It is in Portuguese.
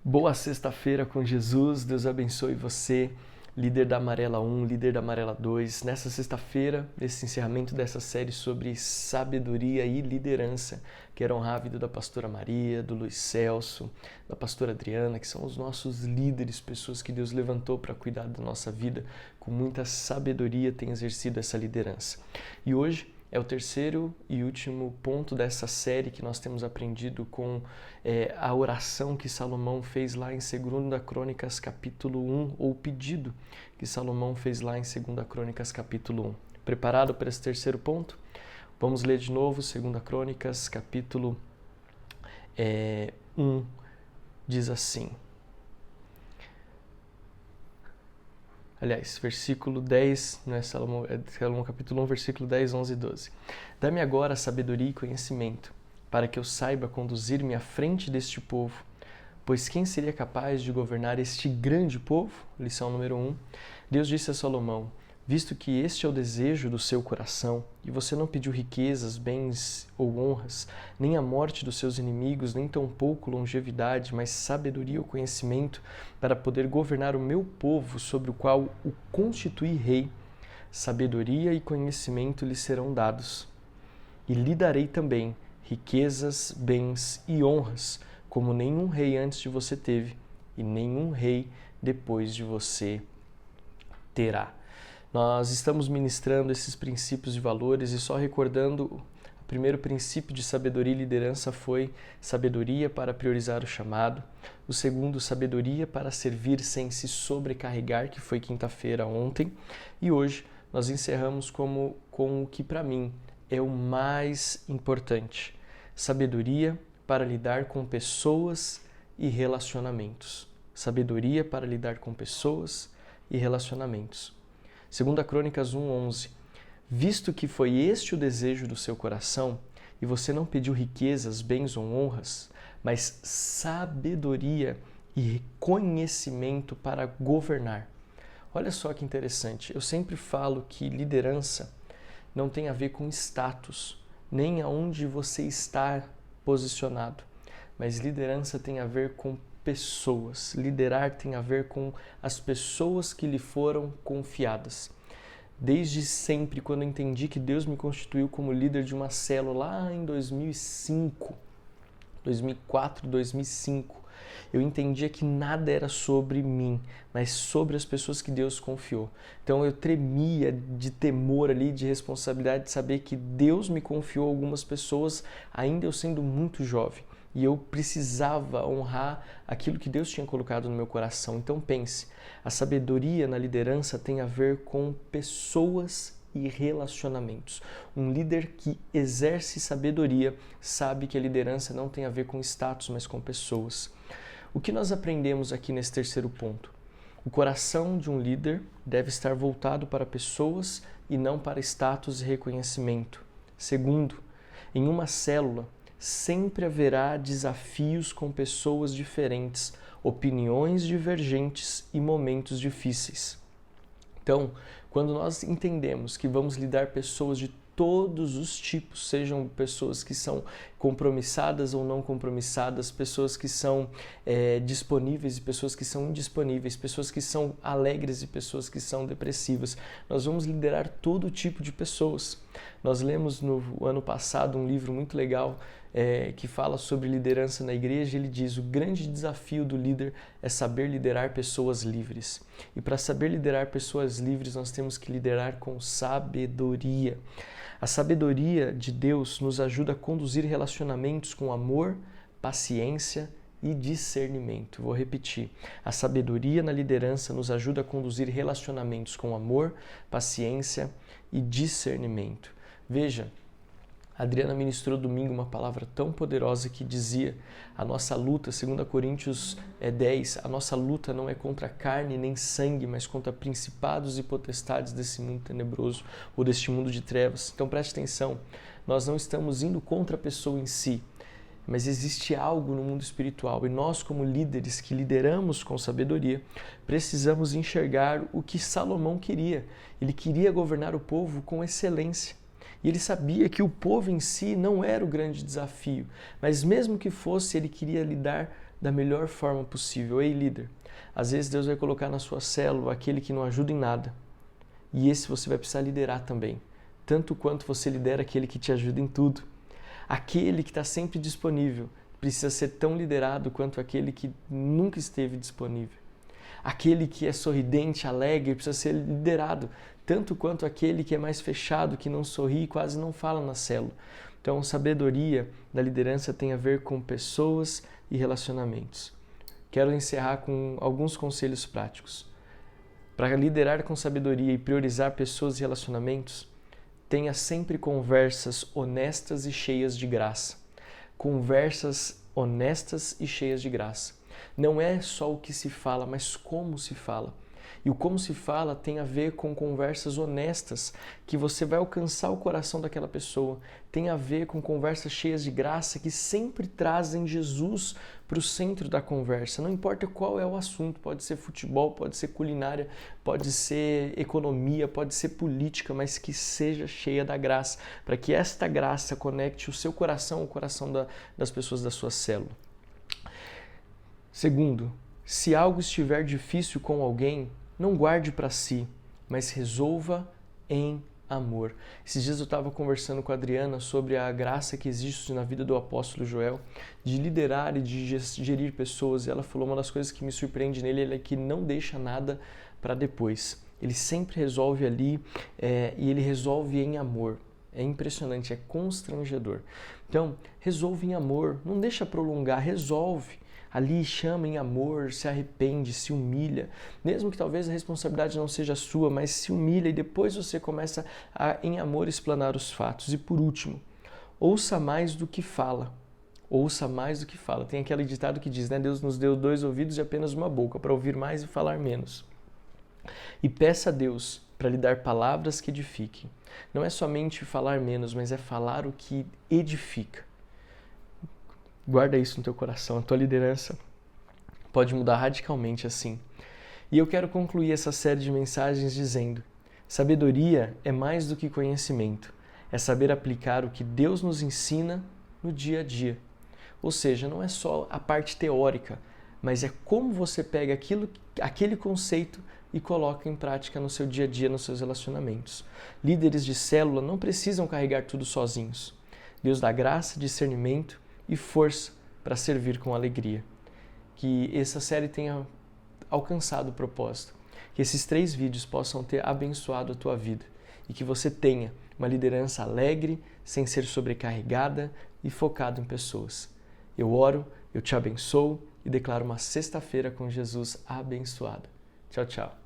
Boa sexta-feira com Jesus, Deus abençoe você, líder da Amarela 1, líder da Amarela 2. Nessa sexta-feira, nesse encerramento dessa série sobre sabedoria e liderança, quero honrar a vida da pastora Maria, do Luiz Celso, da pastora Adriana, que são os nossos líderes, pessoas que Deus levantou para cuidar da nossa vida, com muita sabedoria tem exercido essa liderança. E hoje é o terceiro e último ponto dessa série que nós temos aprendido com a oração que Salomão fez lá em 2 Crônicas capítulo 1, ou o pedido que Salomão fez lá em 2 Crônicas capítulo 1. Preparado para esse terceiro ponto? Vamos ler de novo 2 Crônicas capítulo 1, diz assim. Aliás, versículo 10, não é Salomão, é Salomão capítulo 1, versículo 10, 11 e 12. Dá-me agora sabedoria e conhecimento, para que eu saiba conduzir-me à frente deste povo. Pois quem seria capaz de governar este grande povo? Lição número 1. Deus disse a Salomão, visto que este é o desejo do seu coração, e você não pediu riquezas, bens ou honras, nem a morte dos seus inimigos, nem tampouco longevidade, mas sabedoria ou conhecimento, para poder governar o meu povo, sobre o qual o constituí rei, sabedoria e conhecimento lhe serão dados. E lhe darei também riquezas, bens e honras, como nenhum rei antes de você teve, e nenhum rei depois de você terá. Nós estamos ministrando esses princípios e valores e só recordando, o primeiro princípio de sabedoria e liderança foi sabedoria para priorizar o chamado. O segundo, sabedoria para servir sem se sobrecarregar, que foi quinta-feira ontem. E hoje nós encerramos com o que para mim é o mais importante. Sabedoria para lidar com pessoas e relacionamentos. Sabedoria para lidar com pessoas e relacionamentos. 2 Crônicas 1:11. Visto que foi este o desejo do seu coração, e você não pediu riquezas, bens ou honras, mas sabedoria e conhecimento para governar. Olha só que interessante, eu sempre falo que liderança não tem a ver com status, nem aonde você está posicionado, mas liderança tem a ver com pessoas. Liderar tem a ver com as pessoas que lhe foram confiadas. Desde sempre, quando eu entendi que Deus me constituiu como líder de uma célula lá em 2004, 2005, eu entendia que nada era sobre mim, mas sobre as pessoas que Deus confiou. Então eu tremia de temor ali, de responsabilidade, de saber que Deus me confiou algumas pessoas, ainda eu sendo muito jovem. E eu precisava honrar aquilo que Deus tinha colocado no meu coração. Então pense, a sabedoria na liderança tem a ver com pessoas e relacionamentos. Um líder que exerce sabedoria sabe que a liderança não tem a ver com status, mas com pessoas. O que nós aprendemos aqui nesse terceiro ponto? O coração de um líder deve estar voltado para pessoas e não para status e reconhecimento. Segundo, em uma célula, sempre haverá desafios com pessoas diferentes, opiniões divergentes e momentos difíceis. Então, quando nós entendemos que vamos lidar pessoas de todos os tipos, sejam pessoas que são compromissadas ou não compromissadas, pessoas que são disponíveis e pessoas que são indisponíveis, pessoas que são alegres e pessoas que são depressivas. Nós vamos liderar todo tipo de pessoas. Nós lemos no ano passado um livro muito legal que fala sobre liderança na igreja. Ele diz: o grande desafio do líder é saber liderar pessoas livres. E para saber liderar pessoas livres, nós temos que liderar com sabedoria. A sabedoria de Deus nos ajuda a conduzir relacionamentos com amor, paciência e discernimento. Vou repetir. A sabedoria na liderança nos ajuda a conduzir relacionamentos com amor, paciência e discernimento. Veja, a Adriana ministrou domingo uma palavra tão poderosa que dizia: a nossa luta, 2 Coríntios 10, a nossa luta não é contra carne nem sangue, mas contra principados e potestades desse mundo tenebroso ou deste mundo de trevas. Então preste atenção, nós não estamos indo contra a pessoa em si, mas existe algo no mundo espiritual e nós, como líderes que lideramos com sabedoria, precisamos enxergar o que Salomão queria. Ele queria governar o povo com excelência. E ele sabia que o povo em si não era o grande desafio, mas mesmo que fosse, ele queria lidar da melhor forma possível. Ei, líder, às vezes Deus vai colocar na sua célula aquele que não ajuda em nada. E esse você vai precisar liderar também, tanto quanto você lidera aquele que te ajuda em tudo. Aquele que está sempre disponível precisa ser tão liderado quanto aquele que nunca esteve disponível. Aquele que é sorridente, alegre, precisa ser liderado, tanto quanto aquele que é mais fechado, que não sorri e quase não fala na célula. Então, sabedoria da liderança tem a ver com pessoas e relacionamentos. Quero encerrar com alguns conselhos práticos. Para liderar com sabedoria e priorizar pessoas e relacionamentos, tenha sempre conversas honestas e cheias de graça. Conversas honestas e cheias de graça. Não é só o que se fala, mas como se fala. E o como se fala tem a ver com conversas honestas, que você vai alcançar o coração daquela pessoa. Tem a ver com conversas cheias de graça, que sempre trazem Jesus para o centro da conversa. Não importa qual é o assunto, pode ser futebol, pode ser culinária, pode ser economia, pode ser política, mas que seja cheia da graça, para que esta graça conecte o seu coração ao coração das pessoas da sua célula. Segundo, se algo estiver difícil com alguém, não guarde para si, mas resolva em amor. Esses dias eu estava conversando com a Adriana sobre a graça que existe na vida do apóstolo Joel, de liderar e de gerir pessoas. E ela falou, uma das coisas que me surpreende nele é que não deixa nada para depois. Ele sempre resolve ali e ele resolve em amor. É impressionante, é constrangedor. Então, resolve em amor, não deixa prolongar, resolve. Ali chama em amor, se arrepende, se humilha, mesmo que talvez a responsabilidade não seja sua, mas se humilha e depois você começa a, em amor, explanar os fatos. E por último, ouça mais do que fala. Ouça mais do que fala. Tem aquele ditado que diz, né? Deus nos deu 2 ouvidos e apenas uma boca, para ouvir mais e falar menos. E peça a Deus para lhe dar palavras que edifiquem. Não é somente falar menos, mas é falar o que edifica. Guarda isso no teu coração, a tua liderança pode mudar radicalmente assim. E eu quero concluir essa série de mensagens dizendo: sabedoria é mais do que conhecimento, é saber aplicar o que Deus nos ensina no dia a dia. Ou seja, não é só a parte teórica, mas é como você pega aquele conceito e coloca em prática no seu dia a dia, nos seus relacionamentos. Líderes de célula não precisam carregar tudo sozinhos. Deus dá graça, discernimento e força para servir com alegria. Que essa série tenha alcançado o propósito. Que esses 3 vídeos possam ter abençoado a tua vida. E que você tenha uma liderança alegre, sem ser sobrecarregada e focado em pessoas. Eu oro, eu te abençoo e declaro uma sexta-feira com Jesus abençoada. Tchau, tchau.